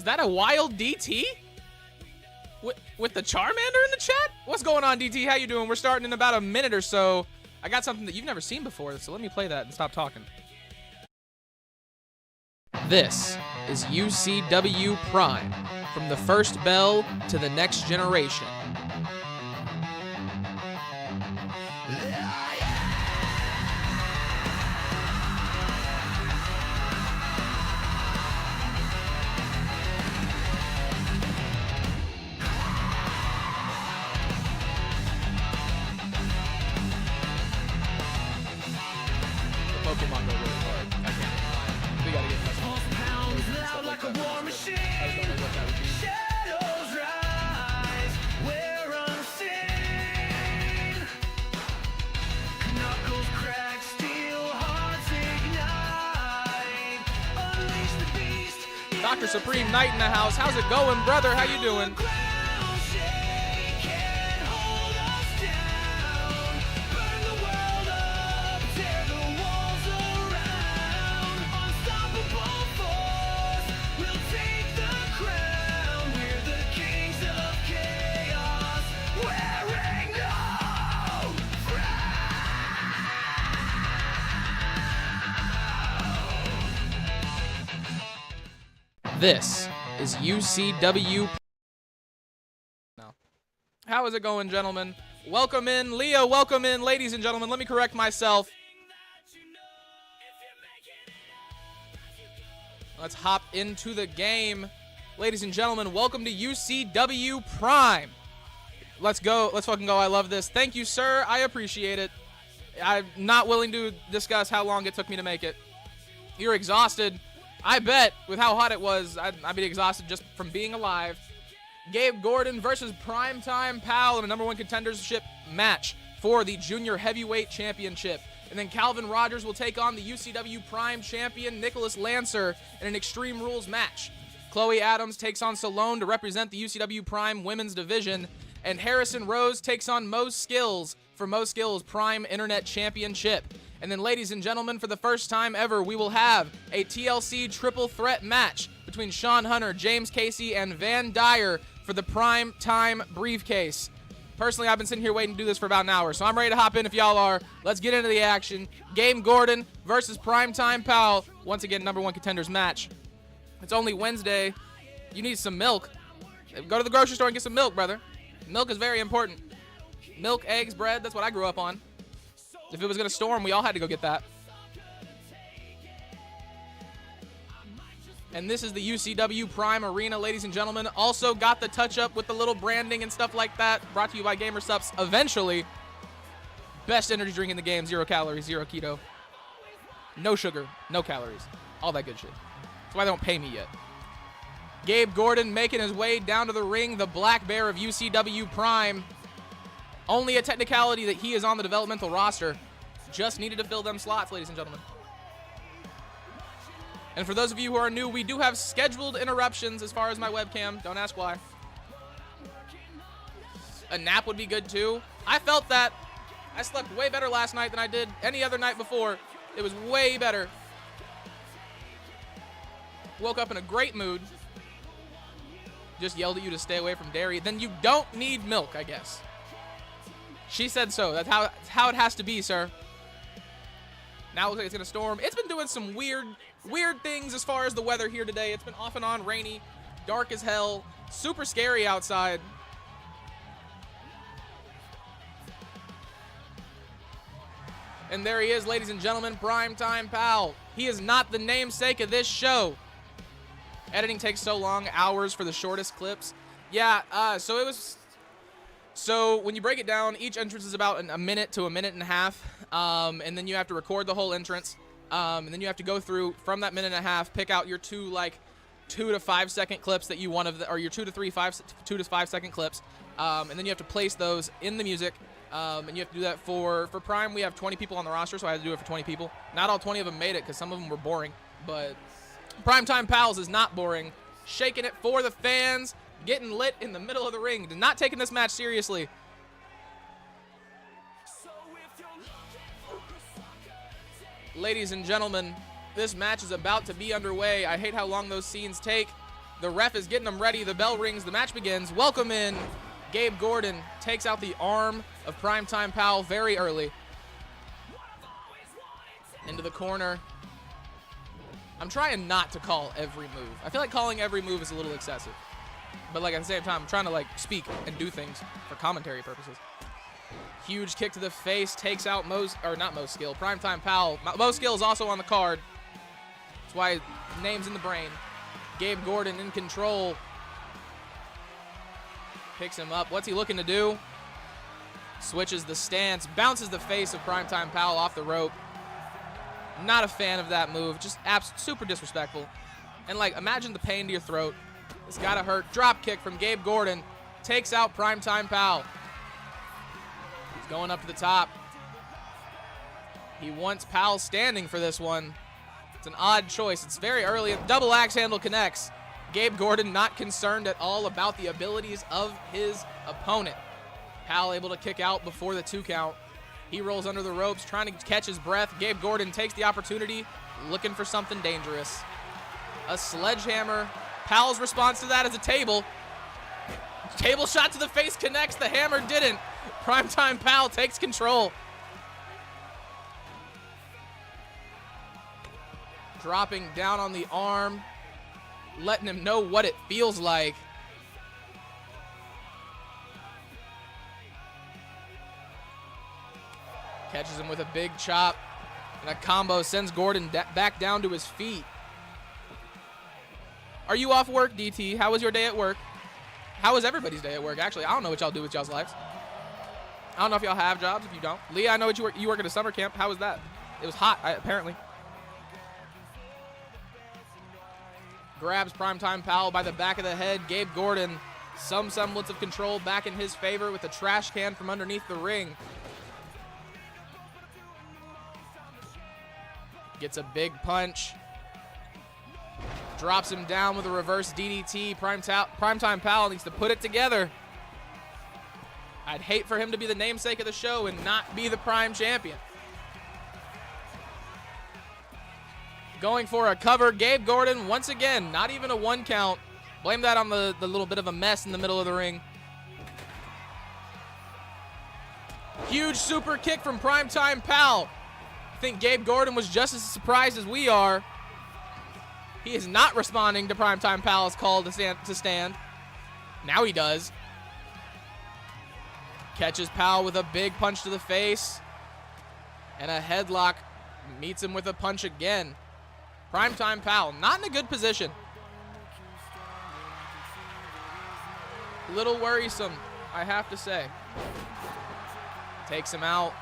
Was that a wild DT? With the Charmander in the chat? What's going on, DT? How you doing? We're starting in about a minute or so. I got something that you've never seen before, so let me play that and stop talking. This is UCW Prime, from the first bell to the next generation. Pokemon go really hard. I can't. We gotta get custom. Stuff like that. I just don't know what that would be. Shadows rise, we're unseen. Knuckles crack, steel hearts ignite. Unleash the beast. Dr. Supreme Knight in the house. How's it going, brother? How you doing? This is UCW. No. How is it going, gentlemen? Welcome in, Leah. Welcome in, ladies and gentlemen. Let me correct myself. Let's hop into the game. Ladies and gentlemen, welcome to UCW Prime. Let's go. Let's fucking go. I love this. Thank you, sir. I appreciate it. I'm not willing to discuss how long it took me to make it. You're exhausted. I bet with how hot it was, I'd be exhausted just from being alive. Gabe Gordon versus PrimeTime Powell in a #1 contendership match for the Junior Heavyweight Championship. And then Calvin Rodgers will take on the UCW Prime champion Nicholas Lancer in an Extreme Rules match. Chloe Adams takes on Sloane to represent the UCW Prime Women's Division. And Harrison Rose takes on Mo Skillz for Mo Skillz Prime Internet Championship. And then, ladies and gentlemen, for the first time ever, we will have a TLC triple threat match between Shawn Hunter, James Casey, and Van Dyer for the Prime Time Briefcase. Personally, I've been sitting here waiting to do this for about an hour, so I'm ready to hop in if y'all are. Let's get into the action. Gabe Gordon versus PrimeTime Powell. Once again, #1 contenders match. It's only Wednesday. You need some milk. Go to the grocery store and get some milk, brother. Milk is very important. Milk, eggs, bread, that's what I grew up on. If it was going to storm, we all had to go get that. And this is the UCW Prime Arena, ladies and gentlemen. Also got the touch-up with the little branding and stuff like that. Brought to you by GamerSupps. Eventually, best energy drink in the game. 0 calories, 0 keto. No sugar, no calories. All that good shit. That's why they don't pay me yet. Gabe Gordon making his way down to the ring. The black bear of UCW Prime. Only a technicality that he is on the developmental roster. Just needed to fill them slots, ladies and gentlemen. And for those of you who are new, we do have scheduled interruptions as far as my webcam. Don't ask why. A nap would be good too. I felt that. I slept way better last night than I did any other night before. It was way better. Woke up in a great mood. Just yelled at you to stay away from dairy. Then you don't need milk, I guess. She said so. That's how it has to be, sir. Now it looks like it's going to storm. It's been doing some weird things as far as the weather here today. It's been off and on rainy, dark as hell, super scary outside. And there he is, ladies and gentlemen, PrimeTime Powell. He is not the namesake of this show. Editing takes so long, hours for the shortest clips. Yeah, so when you break it down, each entrance is about a minute to a minute and a half, and then you have to record the whole entrance, and then you have to go through from that minute and a half, pick out your 2 to 5 second clips that you want or your 2 to 5 second clips, and then you have to place those in the music, and you have to do that for Prime. We have 20 people on the roster, so I had to do it for 20 people. Not all 20 of them made it because some of them were boring, but PrimeTime Pals is not boring. Shaking it for the fans. Getting lit in the middle of the ring. Not taking this match seriously. Ladies and gentlemen, this match is about to be underway. I hate how long those scenes take. The ref is getting them ready. The bell rings. The match begins. Welcome in. Gabe Gordon takes out the arm of Primetime Powell very early. Into the corner. I'm trying not to call every move. I feel like calling every move is a little excessive. But like at the same time, I'm trying to like speak and do things for commentary purposes. Huge kick to the face, takes out Primetime Powell. Mo Skillz also on the card. That's why his name's in the brain. Gabe Gordon in control. Picks him up. What's he looking to do? Switches the stance, bounces the face of Primetime Powell off the rope. Not a fan of that move. Just super disrespectful. And like, imagine the pain to your throat. It's gotta hurt. Drop kick from Gabe Gordon. Takes out Primetime Powell. He's going up to the top. He wants Powell standing for this one. It's an odd choice. It's very early. Double axe handle connects. Gabe Gordon not concerned at all about the abilities of his opponent. Powell able to kick out before the 2 count. He rolls under the ropes, trying to catch his breath. Gabe Gordon takes the opportunity, looking for something dangerous. A sledgehammer. Powell's response to that is a table. Table shot to the face connects. The hammer didn't. Primetime Powell takes control. Dropping down on the arm, letting him know what it feels like. Catches him with a big chop, and a combo sends Gordon back down to his feet. Are you off work, DT? How was your day at work? How was everybody's day at work? Actually, I don't know what y'all do with y'all's lives. I don't know if y'all have jobs. If you don't, Leah, I know what you work at a summer camp. How was that? It was hot, apparently. Grabs Primetime Powell by the back of the head. Gabe Gordon, some semblance of control back in his favor with a trash can from underneath the ring. Gets a big punch. Drops him down with a reverse DDT. Primetime Powell needs to put it together. I'd hate for him to be the namesake of the show and not be the Prime champion. Going for a cover. Gabe Gordon, once again, not even a 1 count. Blame that on the little bit of a mess in the middle of the ring. Huge super kick from Primetime Powell. I think Gabe Gordon was just as surprised as we are. He is not responding to Primetime Powell's call to stand. Now he does. Catches Powell with a big punch to the face. And a headlock. Meets him with a punch again. Primetime Powell, not in a good position. A little worrisome, I have to say. Takes him out.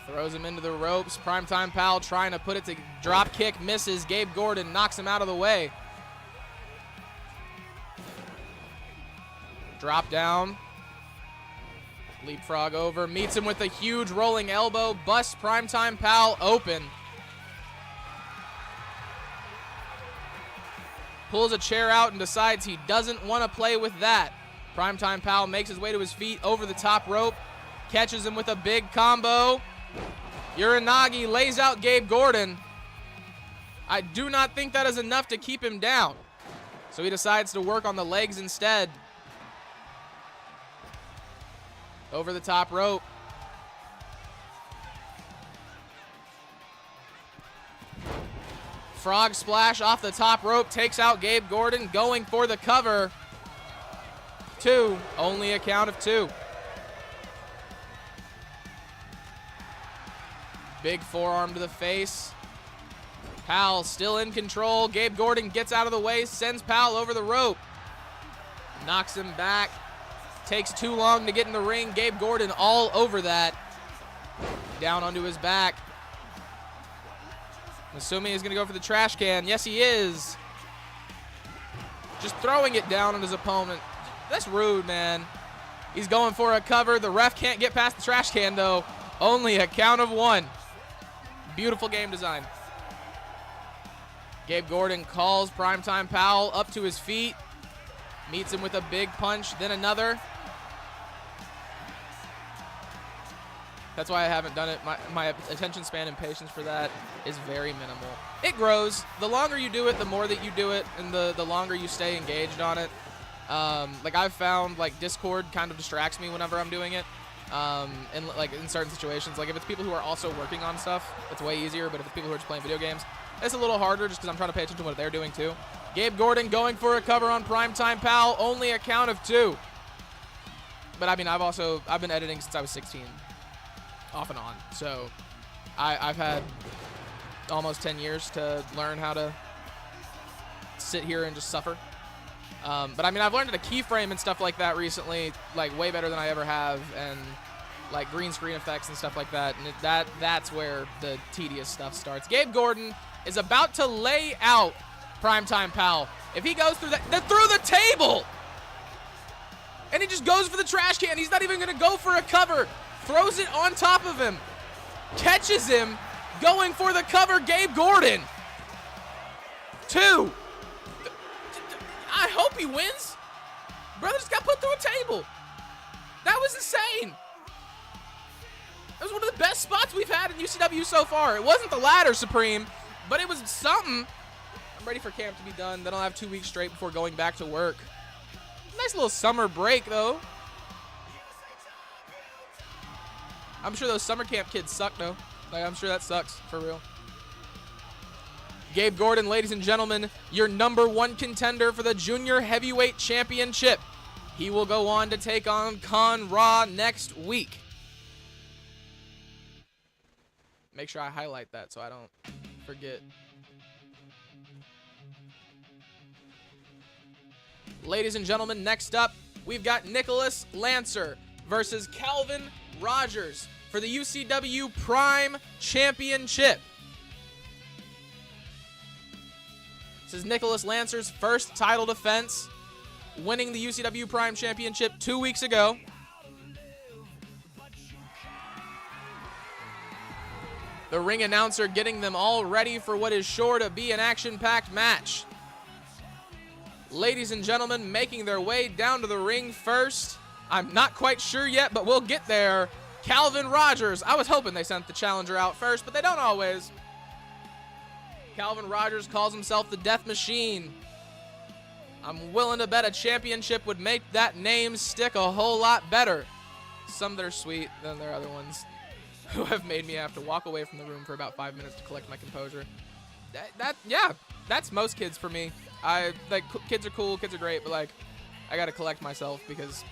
Throws him into the ropes. Primetime Powell trying to put it to drop kick, misses. Gabe Gordon knocks him out of the way. Drop down. Leapfrog over, meets him with a huge rolling elbow, busts Primetime Powell open. Pulls a chair out and decides he doesn't want to play with that. Primetime Powell makes his way to his feet over the top rope, catches him with a big combo. Uranagi lays out Gabe Gordon. I do not think that is enough to keep him down. So he decides to work on the legs instead. Over the top rope. Frog splash off the top rope, takes out Gabe Gordon, going for the cover. 2, only a count of 2. Big forearm to the face. Powell still in control. Gabe Gordon gets out of the way, sends Powell over the rope. Knocks him back. Takes too long to get in the ring. Gabe Gordon all over that. Down onto his back. I'm assuming he's going to go for the trash can. Yes, he is. Just throwing it down on his opponent. That's rude, man. He's going for a cover. The ref can't get past the trash can, though. Only a count of 1. Beautiful game design. Gabe Gordon calls Primetime Powell up to his feet. Meets him with a big punch, then another. That's why I haven't done it. My attention span and patience for that is very minimal. It grows. The longer you do it, the more that you do it, and the longer you stay engaged on it. Like I've found like Discord kind of distracts me whenever I'm doing it. And like in certain situations, like if it's people who are also working on stuff, it's way easier. But if it's people who are just playing video games, it's a little harder just because I'm trying to pay attention to what they're doing too. Gabe Gordon going for a cover on Primetime Powell, only a count of 2. But I mean, I've been editing since I was 16, off and on. So I've had almost 10 years to learn how to sit here and just suffer. But I mean, I've learned how to keyframe and stuff like that recently, like way better than I ever have, and like green screen effects and stuff like that. And that's where the tedious stuff starts. Gabe Gordon is about to lay out Primetime Powell. If he goes through through the table, and he just goes for the trash can. He's not even going to go for a cover. Throws it on top of him. Catches him. Going for the cover, Gabe Gordon. 2. I hope he wins. Brother just got put through a table. That was insane. That was one of the best spots we've had in UCW so far. It wasn't the ladder, Supreme, but it was something. I'm ready for camp to be done. Then I'll have 2 weeks straight before going back to work. Nice little summer break, though. I'm sure those summer camp kids suck, though. Like, I'm sure that sucks, for real. Gabe Gordon, ladies and gentlemen, your #1 contender for the Junior Heavyweight Championship. He will go on to take on Con Ra next week. Make sure I highlight that so I don't forget. Ladies and gentlemen, next up, we've got Nicholas Lancer versus Calvin Rodgers for the UCW Prime Championship. This is Nicholas Lancer's first title defense, winning the UCW Prime Championship 2 weeks ago. The ring announcer getting them all ready for what is sure to be an action-packed match. Ladies and gentlemen, making their way down to the ring first. I'm not quite sure yet, but we'll get there. Calvin Rodgers. I was hoping they sent the challenger out first, but they don't always. Calvin Rodgers calls himself the Death Machine. I'm willing to bet a championship would make that name stick a whole lot better. Some that are sweet than their other ones, who have made me have to walk away from the room for about 5 minutes to collect my composure. Yeah, that's most kids for me. Kids are cool, kids are great, but like, I gotta collect myself because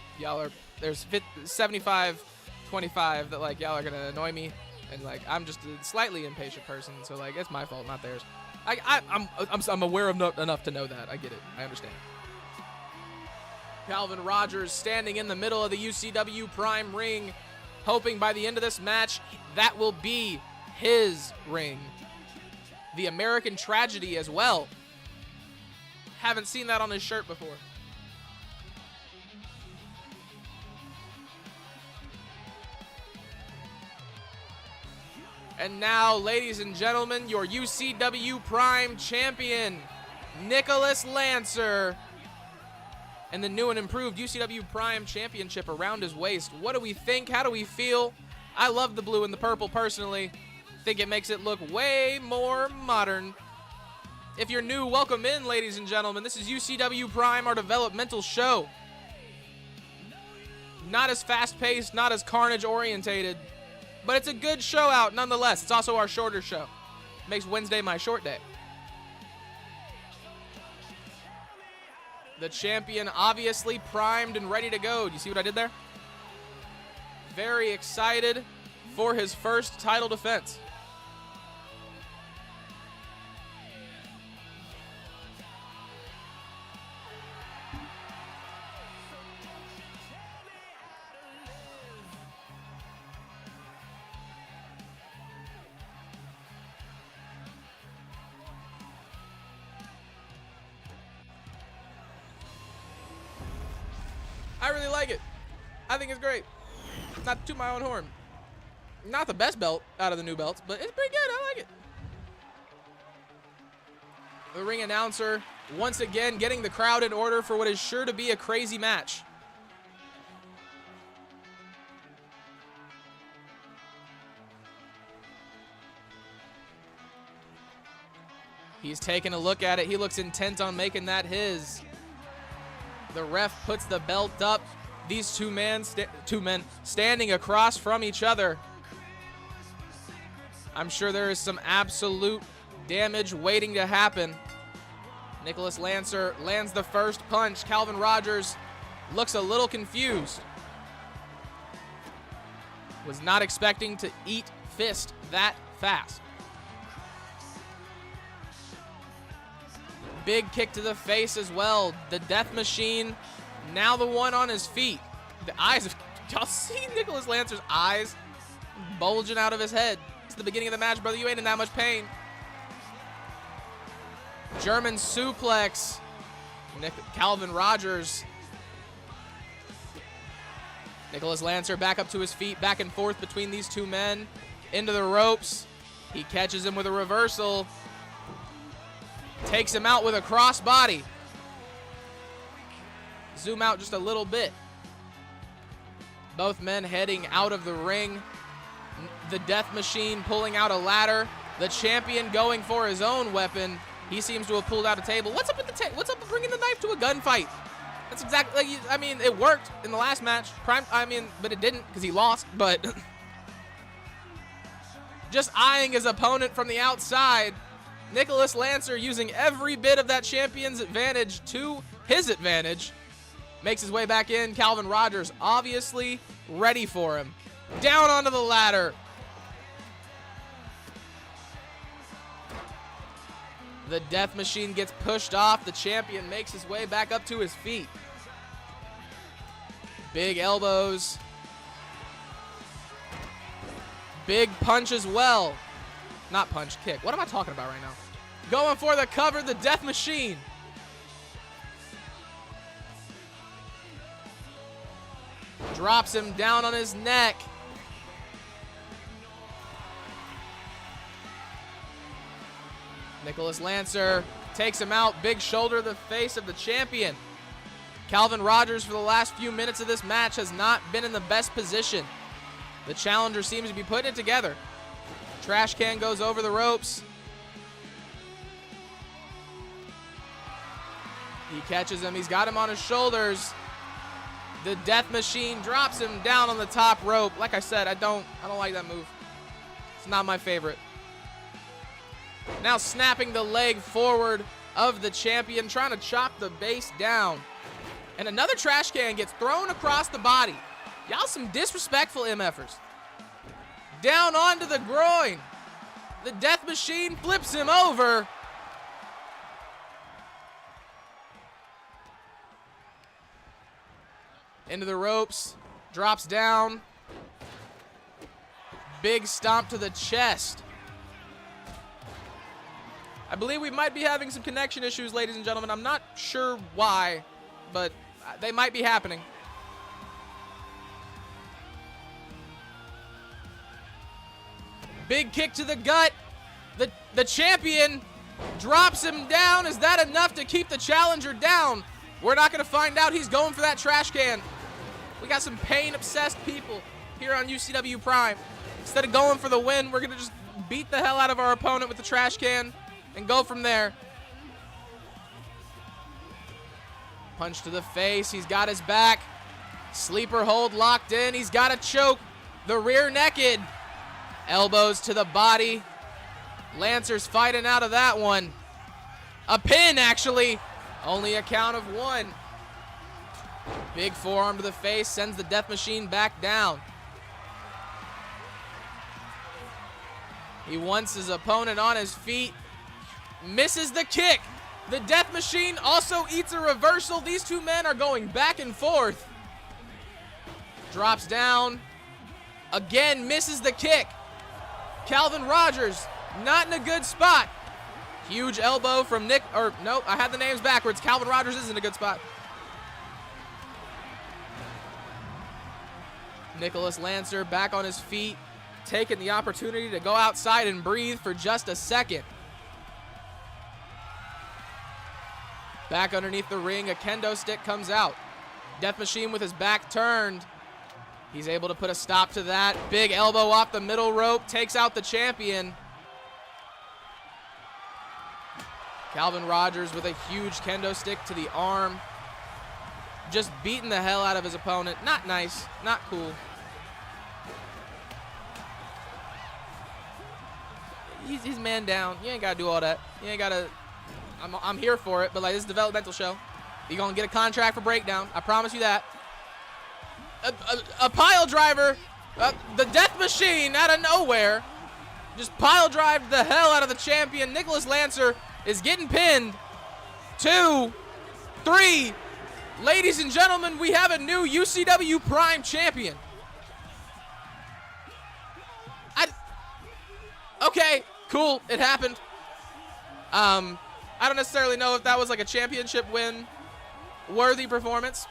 there's 75-25 that like y'all are gonna annoy me, and like I'm just a slightly impatient person, so like it's my fault, not theirs. I'm aware of enough to know that. I get it. I understand. Calvin Rodgers standing in the middle of the UCW Prime ring, hoping by the end of this match that will be his ring. The American Tragedy as well. Haven't seen that on his shirt before. And now, ladies and gentlemen, your UCW Prime champion, Nicholas Lancer, and the new and improved UCW Prime Championship around his waist. What do we think? How do we feel? I love the blue and the purple personally. Think it makes it look way more modern. If you're new, welcome in, ladies and gentlemen. This is UCW Prime, our developmental show. Not as fast-paced, not as carnage-orientated, but it's a good show out nonetheless. It's also our shorter show. Makes Wednesday my short day. The champion obviously primed and ready to go. Do you see what I did there? Very excited for his first title defense. I really like it. I think it's great. Not to toot my own horn. Not the best belt out of the new belts, but it's pretty good. I like it. The ring announcer once again getting the crowd in order for what is sure to be a crazy match. He's taking a look at it. He looks intent on making that his. The ref puts the belt up. These two men standing across from each other. I'm sure there is some absolute damage waiting to happen. Nicholas Lancer lands the first punch. Calvin Rodgers looks a little confused. Was not expecting to eat fist that fast. Big kick to the face as well. The Death Machine, now the one on his feet. The eyes of, y'all see Nicholas Lancer's eyes bulging out of his head. It's the beginning of the match, brother. You ain't in that much pain. German suplex. Calvin Rodgers. Nicholas Lancer back up to his feet, back and forth between these two men. Into the ropes. He catches him with a reversal. Takes him out with a crossbody. Zoom out just a little bit. Both men heading out of the ring. The Death Machine pulling out a ladder. The champion going for his own weapon. He seems to have pulled out a table. What's up with the what's up with bringing the knife to a gunfight? That's exactly, I mean, it worked in the last match. But it didn't because he lost. But just eyeing his opponent from the outside. Nicholas Lancer using every bit of that champion's advantage to his advantage. Makes his way back in. Calvin Rodgers obviously ready for him. Down onto the ladder. The Death Machine gets pushed off. The champion makes his way back up to his feet. Big elbows. Big punch as well. Not punch, kick. What am I talking about right now? Going for the cover, the Death Machine. Drops him down on his neck. Nicholas Lancer takes him out. Big shoulder to the face of the champion. Calvin Rodgers, for the last few minutes of this match, has not been in the best position. The challenger seems to be putting it together. Trash can goes over the ropes. He catches him. He's got him on his shoulders. The Death Machine drops him down on the top rope. Like I said, I don't like that move. It's not my favorite. Now snapping the leg forward of the champion, trying to chop the base down. And another trash can gets thrown across the body. Y'all some disrespectful MFers. Down onto the groin. The Death Machine flips him over. Into the ropes. Drops down. Big stomp to the chest. I believe we might be having some connection issues, ladies and gentlemen. I'm not sure why, but they might be happening. Big kick to the gut. The champion drops him down. Is that enough to keep the challenger down? We're not going to find out. He's going for that trash can. We got some pain-obsessed people here on UCW Prime. Instead of going for the win, we're going to just beat the hell out of our opponent with the trash can and go from there. Punch to the face. He's got his back. Sleeper hold locked in. He's got a choke. The rear naked. Elbows to the body. Lancer's fighting out of that one. A pin, actually. Only a count of one. Big forearm to the face. Sends the Death Machine back down. He wants his opponent on his feet. Misses the kick. The Death Machine also eats a reversal. These two men are going back and forth. Drops down. Again, misses the kick. Calvin Rodgers, not in a good spot. Huge elbow from Nick, or nope, I had the names backwards. Calvin Rodgers is in a good spot. Nicholas Lancer back on his feet, taking the opportunity to go outside and breathe for just a second. Back underneath the ring, a kendo stick comes out. Death Machine with his back turned. He's able to put a stop to that. Big elbow off the middle rope, takes out the champion. Calvin Rodgers with a huge kendo stick to the arm. Just beating the hell out of his opponent. Not nice. Not cool. He's man down. You ain't got to do all that. You ain't got to. I'm here for it, but like, this is a developmental show. You're going to get a contract for breakdown. I promise you that. A pile driver. The death machine out of nowhere. Just pile drive the hell out of the champion. Nicholas Lancer is getting pinned. 2, 3. Ladies and gentlemen, we have a new UCW Prime champion. Okay, cool. It happened. I don't necessarily know if that was like a championship win worthy performance.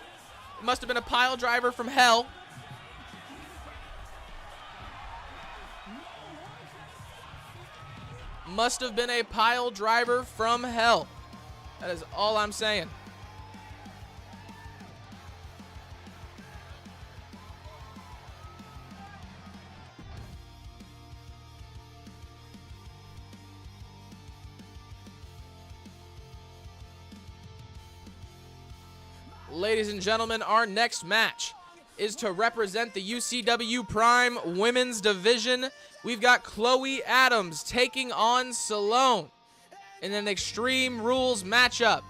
It must have been a pile driver from hell. Must have been a pile driver from hell. That is all I'm saying. Ladies and gentlemen, our next match is to represent the UCW Prime Women's Division. We've got Chloe Adams taking on Sloane in an Extreme Rules matchup.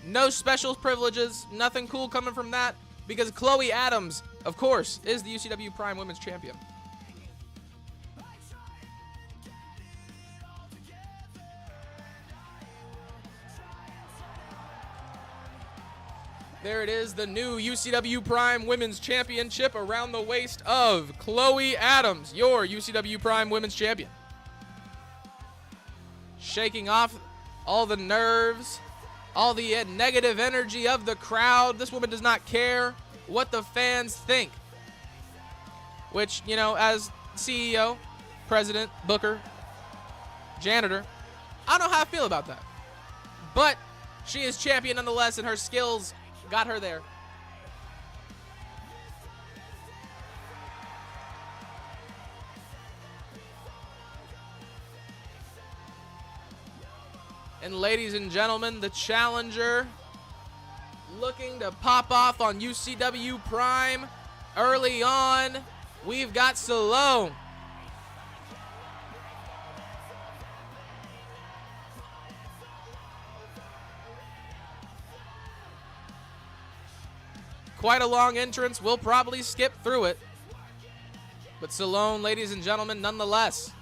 No special privileges, nothing cool coming from that, because Chloe Adams, of course, is the UCW Prime Women's Champion. There it is, the new UCW Prime Women's Championship around the waist of Chloe Adams, your UCW Prime Women's Champion. Shaking off all the nerves, all the negative energy of the crowd. This woman does not care what the fans think. Which, you know, as CEO, president, booker, janitor, I don't know how I feel about that. But she is champion nonetheless, and her skills got her there. And ladies and gentlemen, the challenger looking to pop off on UCW Prime early on. We've got Sloane. Quite a long entrance. We'll probably skip through it. But Sloane, ladies and gentlemen, nonetheless.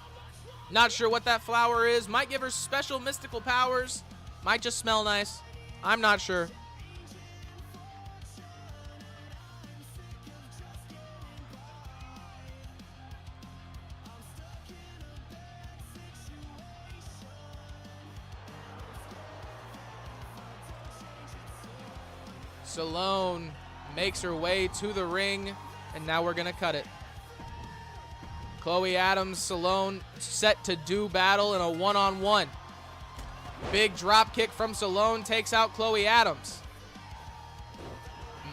Not sure what that flower is. Might give her special mystical powers. Might just smell nice. I'm not sure. Sloane makes her way to the ring, and now we're going to cut it. Chloe Adams, Sloane set to do battle in a one-on-one. Big drop kick from Sloane takes out Chloe Adams.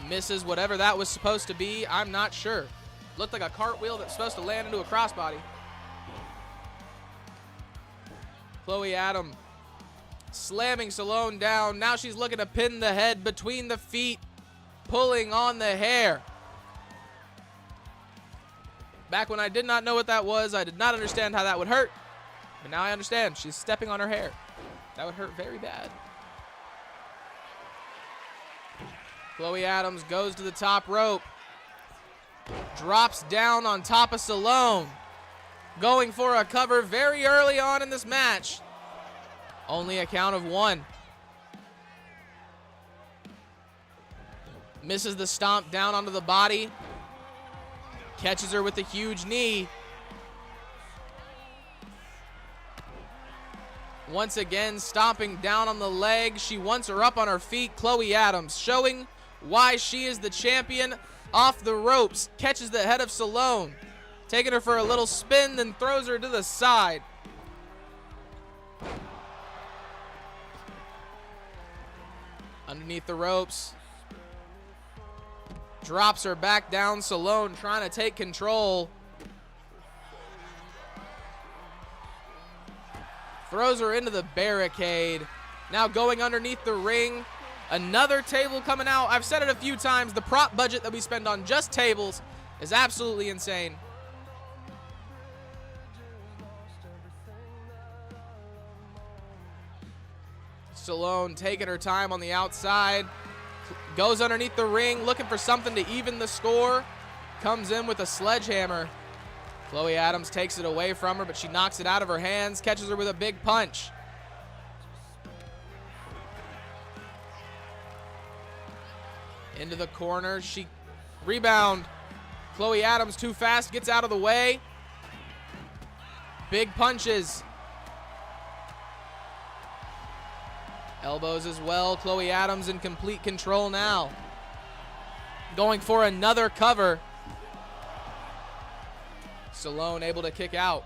Misses whatever that was supposed to be. I'm not sure. Looked like a cartwheel that's supposed to land into a crossbody. Chloe Adams slamming Sloane down. Now she's looking to pin the head between the feet, pulling on the hair. Back when I did not know what that was, I did not understand how that would hurt. But now I understand. She's stepping on her hair. That would hurt very bad. Chloe Adams goes to the top rope. Drops down on top of Sloane. Going for a cover very early on in this match. Only a count of 1. Misses the stomp down onto the body. Catches her with a huge knee. Once again, stomping down on the leg. She wants her up on her feet. Chloe Adams showing why she is the champion. Off the ropes. Catches the head of Sloane. Taking her for a little spin, then throws her to the side. Underneath the ropes. Drops her back down. Sloane trying to take control. Throws her into the barricade. Now going underneath the ring. Another table coming out. I've said it a few times. The prop budget that we spend on just tables is absolutely insane. Sloane taking her time on the outside. Goes underneath the ring, looking for something to even the score. Comes in with a sledgehammer. Chloe Adams takes it away from her, but she knocks it out of her hands, catches her with a big punch. Into the corner, she rebound. Chloe Adams too fast, gets out of the way. Big punches. Elbows as well. Chloe Adams in complete control now. Going for another cover. Sloane able to kick out.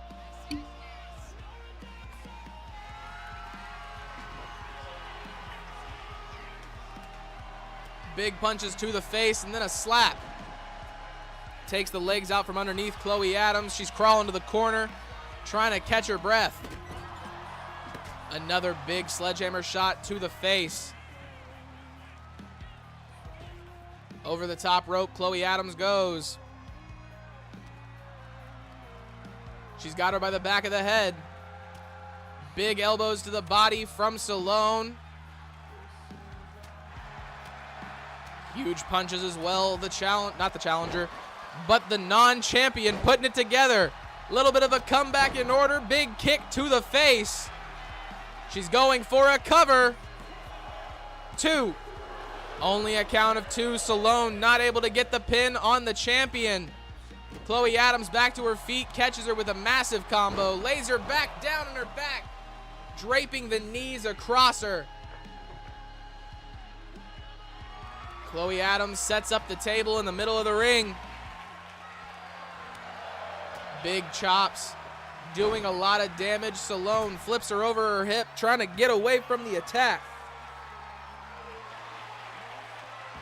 Big punches to the face and then a slap. Takes the legs out from underneath Chloe Adams. She's crawling to the corner, trying to catch her breath. Another big sledgehammer shot to the face. Over the top rope, Chloe Adams goes. She's got her by the back of the head. Big elbows to the body from Sloane. Huge punches as well. Not the challenger, but the non-champion putting it together. A little bit of a comeback in order. Big kick to the face. She's going for a cover. 2. Only a count of 2. Sloane not able to get the pin on the champion. Chloe Adams back to her feet, catches her with a massive combo, lays her back down on her back, draping the knees across her. Chloe Adams sets up the table in the middle of the ring. Big chops, doing a lot of damage. Sloane flips her over her hip, trying to get away from the attack.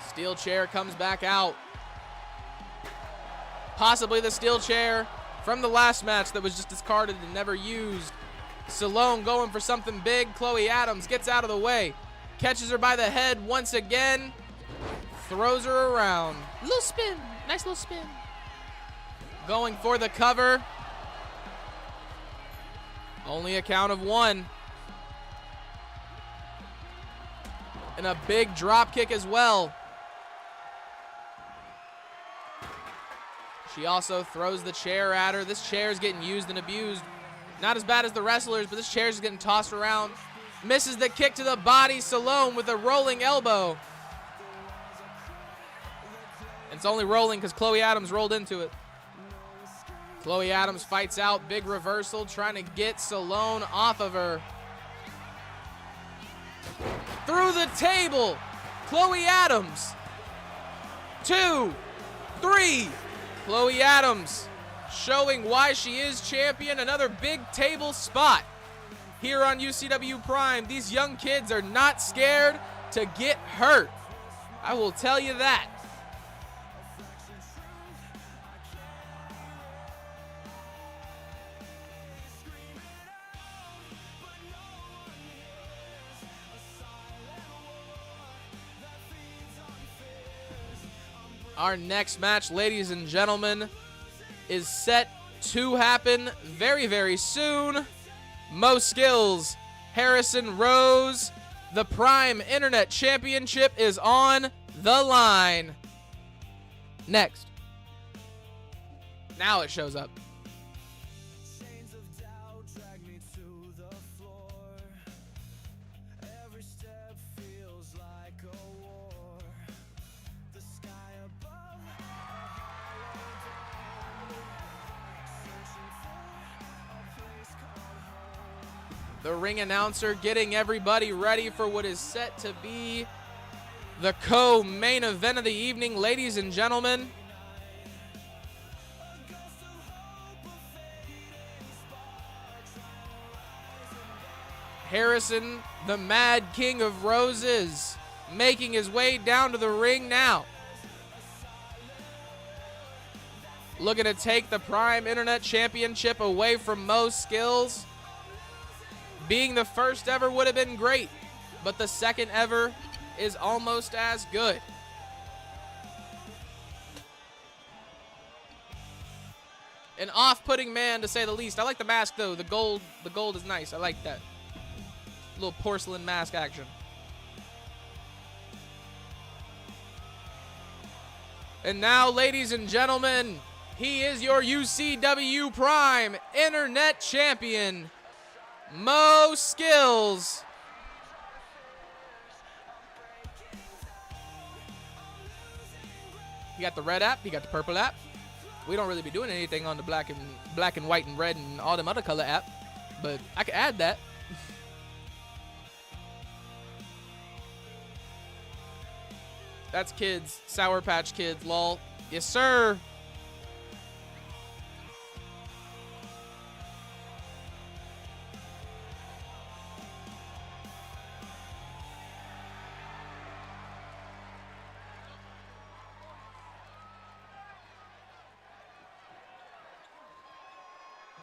Steel chair comes back out. Possibly the steel chair from the last match that was just discarded and never used. Sloane going for something big. Chloe Adams gets out of the way. Catches her by the head once again. Throws her around. Little spin. Nice little spin. Going for the cover. Only a count of 1. And a big drop kick as well. She also throws the chair at her. This chair is getting used and abused. Not as bad as the wrestlers, but this chair is getting tossed around. Misses the kick to the body. Sloane with a rolling elbow. It's only rolling because Chloe Adams rolled into it. Chloe Adams fights out. Big reversal, trying to get Sloane off of her. Through the table. Chloe Adams. 2, 3. Chloe Adams showing why she is champion. Another big table spot here on UCW Prime. These young kids are not scared to get hurt. I will tell you that. Our next match, ladies and gentlemen, is set to happen very, very soon. Mo Skillz, Harrison Rose, the Prime Internet Championship is on the line. Next. Now it shows up. Chains of doubt drag me to the floor. Every step feels like a war. The sky above, searching for a place called home. The ring announcer getting everybody ready for what is set to be the co-main event of the evening, ladies and gentlemen. Harrison, the Mad King of Roses, making his way down to the ring now. Looking to take the Prime Internet Championship away from Mo Skillz. Being the first ever would have been great, but the second ever is almost as good. An off-putting man, to say the least. I like the mask, though. The gold is nice. I like that. Little porcelain mask action. And now, ladies and gentlemen, he is your UCW Prime Internet Champion, Mo Skillz. He got the red app. He got the purple app. We don't really be doing anything on the black and white and red and all them other color app, but I could add that. That's kids. Sour Patch Kids, lol. Yes, sir.